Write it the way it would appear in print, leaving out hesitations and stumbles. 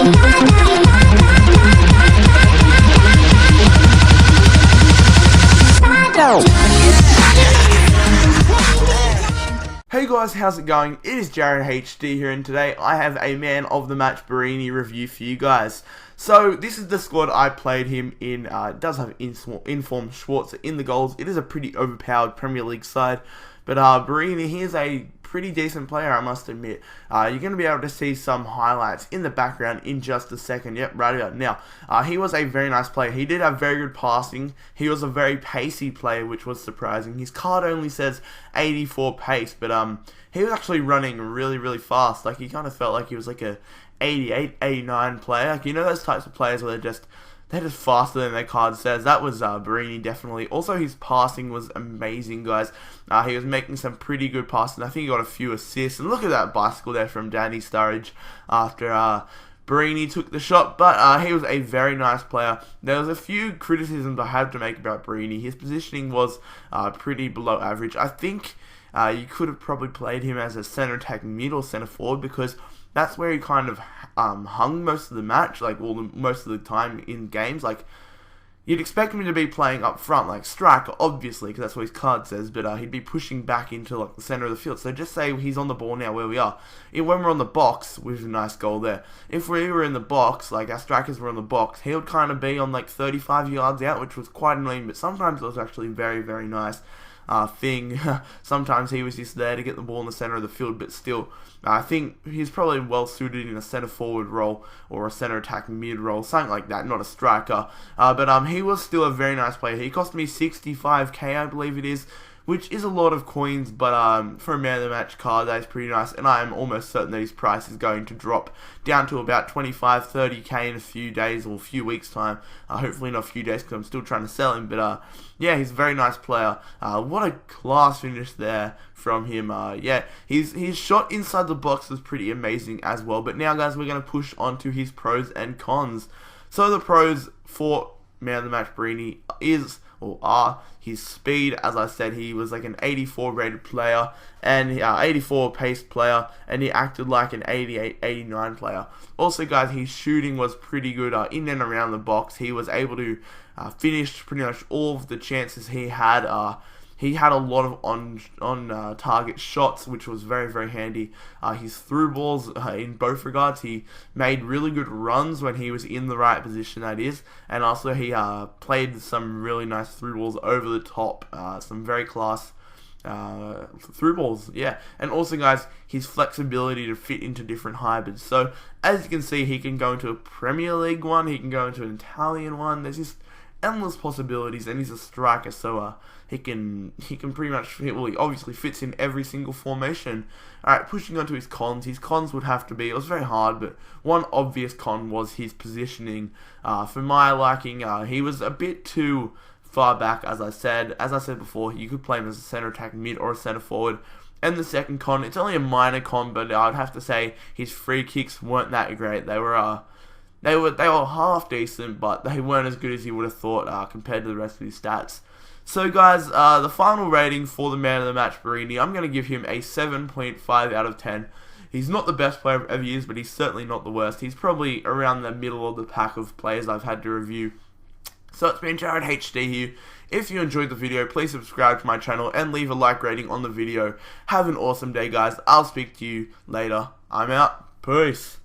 Hey guys, how's it going? It is Jared HD here, and today I have a Man of the Match Borini review for you guys. So this is the squad I played him in. It does have Inform Schwartz in the goals. It is a pretty overpowered Premier League side, but Borini, he is a pretty decent player, I must admit. You're going to be able to see some highlights in the background in just a second. Yep, right about now. He was a very nice player. He did have very good passing. He was a very pacey player, which was surprising. His card only says 84 pace, but he was actually running really, really fast. Like, he kind of felt like he was like a 88, 89 player. Like, you know those types of players where they're just faster than their card says. That was Borini, definitely. Also, his passing was amazing, guys. He was making some pretty good passing. I think he got a few assists. And look at that bicycle there from Danny Sturridge after Borini took the shot. But he was a very nice player. There was a few criticisms I have to make about Borini. His positioning was pretty below average. I think you could have probably played him as a centre attacking mid or centre forward, because that's where he kind of hung most of the match, like most of the time in games. Like, you'd expect him to be playing up front, like striker, obviously, because that's what his card says, but he'd be pushing back into like the centre of the field. So just say he's on the ball now where we are. When we're on the box, with a nice goal there, if we were in the box, like our strikers were on the box, he would kind of be on like 35 yards out, which was quite annoying, but sometimes it was actually very, very nice thing. Sometimes he was just there to get the ball in the centre of the field, but still, I think he's probably well suited in a centre forward role or a centre attacking mid role, something like that, not a striker. But he was still a very nice player. He cost me 65k, I believe it is, which is a lot of coins, but for a man of the match card, that is pretty nice, and I am almost certain that his price is going to drop down to about 25, 30k in a few days or a few weeks time. Hopefully not a few days, because I'm still trying to sell him, but yeah, he's a very nice player. What a class finish there from him. Yeah, his shot inside the box was pretty amazing as well. But now, guys, we're going to push on to his pros and cons. So the pros for Man of the Match Borini are his speed. As I said, he was like an 84 rated player, and 84 paced player, and he acted like an 88, 89 player. Also, guys, his shooting was pretty good in and around the box. He was able to finish pretty much all of the chances he had. He had a lot of on target shots, which was very, very handy. His through balls, in both regards, he made really good runs when he was in the right position, that is. And also he played some really nice through balls over the top. Some very class through balls, yeah. And also, guys, his flexibility to fit into different hybrids. So, as you can see, he can go into a Premier League one, he can go into an Italian one. There's just endless possibilities, and he's a striker, so he can pretty much fit. Well, he obviously fits in every single formation. Alright, pushing on to his cons. His cons would have to be, it was very hard, but one obvious con was his positioning. For my liking, he was a bit too far back, as I said before. You could play him as a centre attacking mid or a centre forward. And the second con, it's only a minor con, but I'd have to say his free kicks weren't that great. They were half decent, but they weren't as good as you would have thought compared to the rest of his stats. So, guys, the final rating for the Man of the Match Borini, I'm going to give him a 7.5 out of 10. He's not the best player of ever years, but he's certainly not the worst. He's probably around the middle of the pack of players I've had to review. So it's been Jared HD here. If you enjoyed the video, please subscribe to my channel and leave a like rating on the video. Have an awesome day, guys. I'll speak to you later. I'm out. Peace.